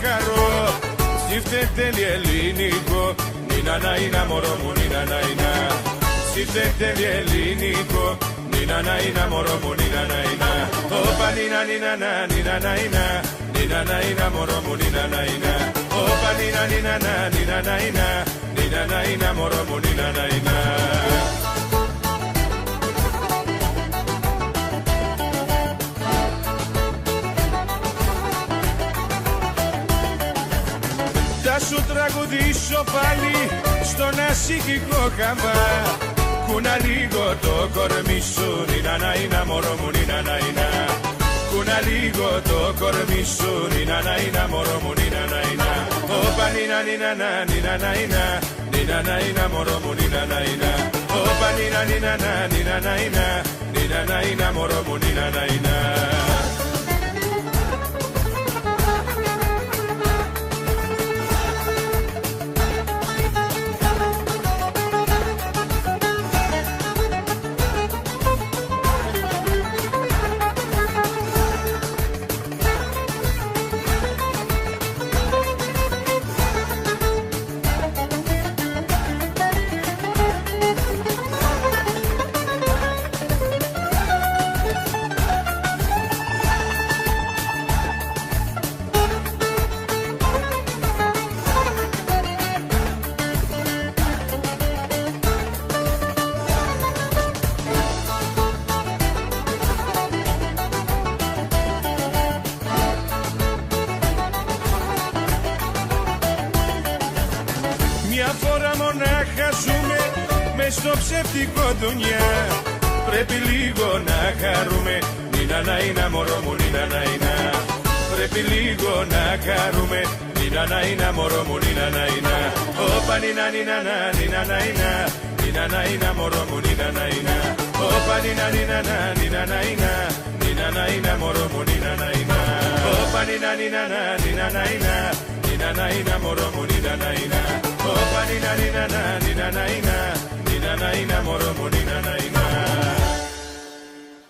χαρώ. Σκύφτεται ελληνικό, νίνα να είναι μωρό μου, νίνα να είναι. Σκύφτεται ελληνικό, νίνα να είναι μωρό μου, νίνα να είναι. Όπα νίνα νίνα να, νίνα να είναι. Νίνα να είναι μωρό μου, νίνα να είναι. Όπα νίνα νίνα να, νίνα να είναι. Νίνα να είναι μωρό μου, νίνα να είναι. Θα σου τραγουδήσω πάλι στον ασυχικό χαμπά. Κούνα λίγο το κορμί σου, νίνα να είναι μωρό μου, νίνα να είναι. Κούνα λίγο το κορμί σου, νίνα να είναι μωρό μου, νίνα να είναι. Όπα νίνα νίνα να, νίνα να είναι. Νίνα να είναι μωρό μου, νίνα να είναι. Όπα νίνα νίνα να, νίνα να είναι. Νίνα να είναι μωρό μου, νίνα να είναι. Μια φορά μονάχα ζούμε μες στο ψευτικό δουνιά. Πρέπει λίγο να χαρούμε, νίνα να είναι μωρό μου, νίνα να είναι. Πρέπει λίγο να χαρούμε, νίνα να είναι μωρό μου, νίνα να είναι. Όπα νίνα νίνα να, νίνα να είναι. Νίνα να είναι μωρό μου, νίνα να είναι. Όπα νίνα νίνα να, νίνα να είναι. Νίνα να είναι μωρό μου, νίνα να είναι. Όπα νίνα νίνα να, νίνα να είναι. Νίνα να είναι μωρό μου, νίνα να είναι. Όπα νίνα νίνα να, νίνα να είναι.